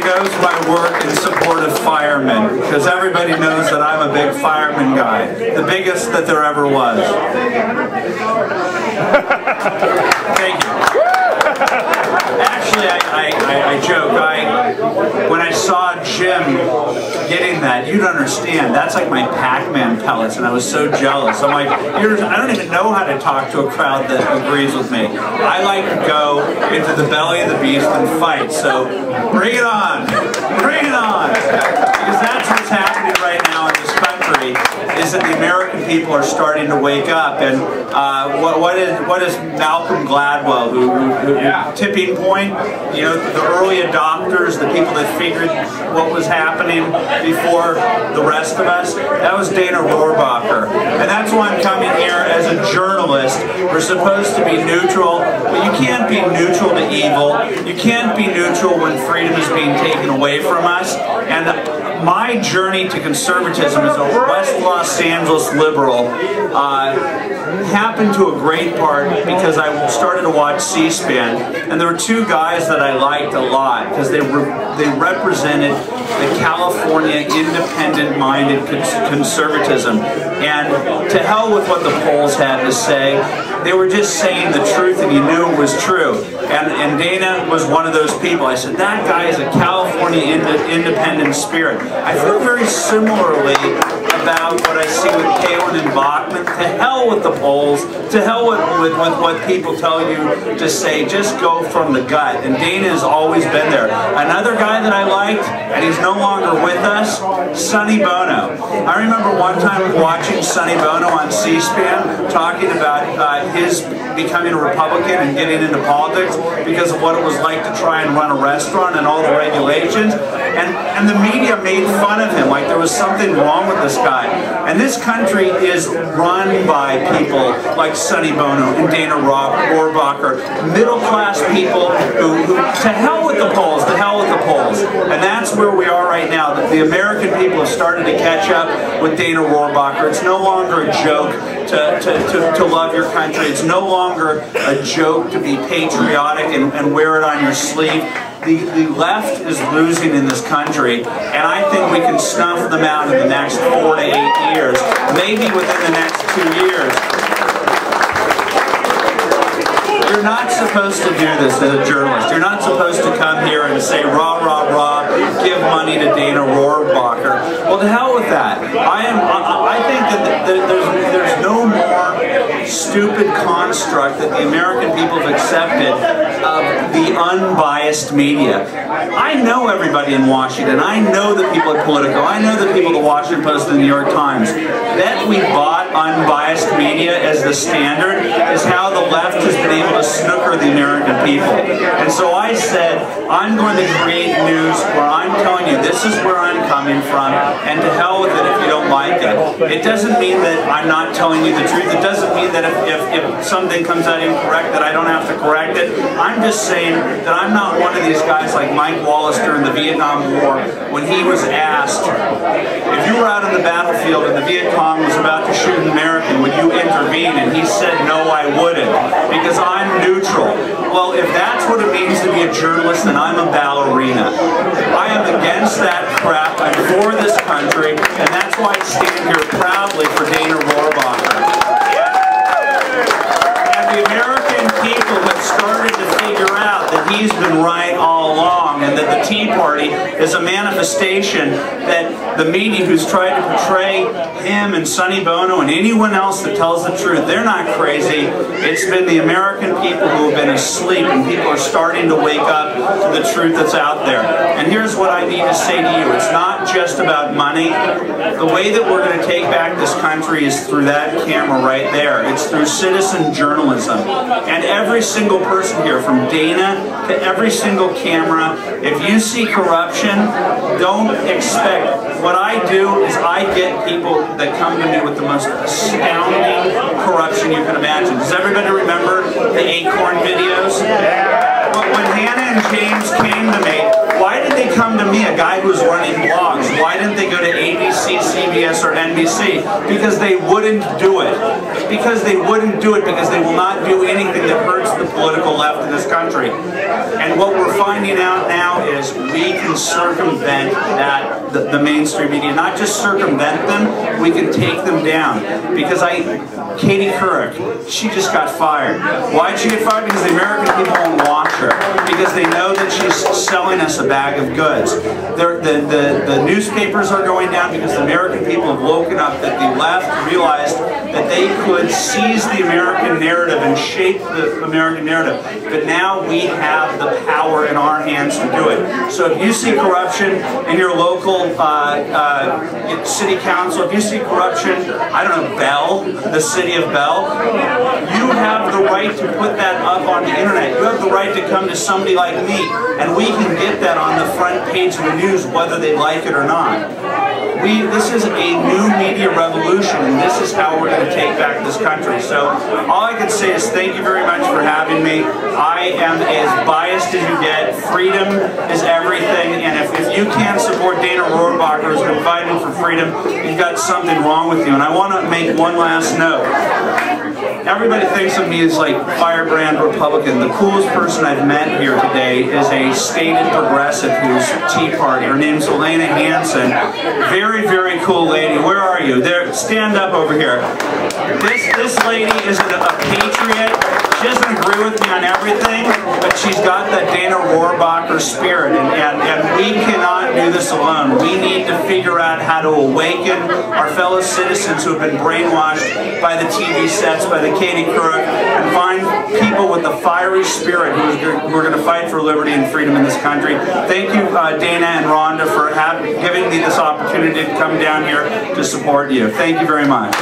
goes my work in support of firemen, because everybody knows that I'm a big fireman guy, the biggest that there ever was. Thank you. Actually, I joke. When I saw Jim getting that, you'd understand, that's like my Pac-Man pellets, and I was so jealous. I'm like, I don't even know how to talk to a crowd that agrees with me. I like to go into the belly of the beast and fight, so bring it on! Bring it on! Because that's what's happening right now in this country, is that the American people are starting to wake up, and what is Malcolm Gladwell, who tipping point, you know, the early adopters, the people that figured what was happening before the rest of us, that was Dana Rohrabacher. And that's why I'm coming here as a journalist. We're supposed to be neutral, but you can't be neutral to evil. You can't be neutral when freedom is being taken away from us. And my journey to conservatism as a West Los Angeles liberal happened to a great part because I started to watch C-SPAN, and there were two guys that I liked a lot because they represented the California independent-minded conservatism. And to hell with what the polls had to say. They were just saying the truth, and you knew it was true. And Dana was one of those people. I said, that guy is a California independent spirit. I feel very similarly about what I see with Palin and Bachman. To hell with the polls. To hell with what people tell you to say. Just go from the gut. And Dana has always been there. Another guy that I liked, and he's no longer with us, Sonny Bono. I remember one time watching Sonny Bono on C-SPAN talking about his becoming a Republican and getting into politics because of what it was like to try and run a restaurant and all the regulations. And the media made fun of him, like there was something wrong with this guy. And this country is run by people like Sonny Bono and Dana Rohrabacher, middle-class people who, to hell with the polls, to hell with the polls. And that's where we are right now. The American people have started to catch up with Dana Rohrabacher. It's no longer a joke to love your country. It's no longer a joke to be patriotic and wear it on your sleeve. The left is losing in this country, and I think we can snuff them out in the next 4 to 8 years, maybe within the next 2 years. You're not supposed to do this as a journalist. You're not supposed to come here and say, rah, rah, rah, give money to Dana Rohrabacher. Well, to hell with that. I think that there's no more stupid construct that the American people have accepted of the unbiased media. I know everybody in Washington. I know the people at Politico. I know the people at the Washington Post and the New York Times. That we bought unbiased media as the standard is how the left has been able to snooker the American people. And so I said, I'm going to create news where I'm telling you this is where I'm coming from, and to hell with it if you don't like it. It doesn't mean that I'm not telling you the truth. It doesn't mean that if something comes out incorrect that I don't have to correct it. I'm just saying that I'm not one of these guys like Mike Wallace during the Vietnam War when he was asked, if you were out on the battlefield and the Viet Cong was about to shoot an American, would you intervene? And he said, no, I wouldn't, because I'm neutral. Well, if that's what it means to be a journalist, then I'm a ballerina. I am against that crap. I'm for this country, and that's why I stand here proudly for Dana Rohrabacher. And the American people have started to figure out that he's been right all along, and that the Tea Party is a manifestation that the media who's tried to portray him and Sonny Bono and anyone else that tells the truth, they're not crazy. It's been the American people who have been asleep, and people are starting to wake up to the truth that's out there. And here's what I need to say to you. It's not just about money. The way that we're going to take back this country is through that camera right there. It's through citizen journalism. And every single person here, from Dana to every single camera, if you see corruption, don't expect. What I do is I get people that come to me with the most astounding corruption you can imagine. Does everybody remember the Acorn videos? When Hannah and James came to me, why did they come to me, a guy who was running blogs? Why didn't they go to ABC, CBS? CBS or NBC, because they wouldn't do it. Because they wouldn't do it, because they will not do anything that hurts the political left in this country. And what we're finding out now is we can circumvent that, the mainstream media. Not just circumvent them, we can take them down. Because Katie Couric, she just got fired. Why'd she get fired? Because the American people won't watch her. Because they know that she's selling us a bag of goods. The newspapers are going down because the American people have woken up that the left realized that they could seize the American narrative and shape the American narrative. But now we have the power in our hands to do it. So if you see corruption in your local city council, if you see corruption, I don't know, Bell, the city of Bell, you have the right to put that up on the internet. You have the right to come to somebody like me, and we can get that on the front page of the news whether they like it or not. This is a new media revolution, and this is how we're going to take back this country. So all I can say is thank you very much for having me. I am as biased as you get. Freedom is everything, and if you can't support Dana Rohrabacher, who's been fighting for freedom, you've got something wrong with you. And I want to make one last note. Everybody thinks of me as like firebrand Republican. The coolest person I've met here today is a stated progressive who's Tea Party. Her name's Elena Hansen. Very, very cool lady. Where are you? There, stand up over here. This lady is a patriot. She doesn't agree with me on everything, but she's got that Dana Rohrabacher spirit, and we cannot do this alone. We need to figure out how to awaken our fellow citizens who have been brainwashed by the TV sets, by the Katie Couric, and find people with the fiery spirit who are going to fight for liberty and freedom in this country. Thank you, Dana and Rhonda, for giving me this opportunity to come down here to support you. Thank you very much.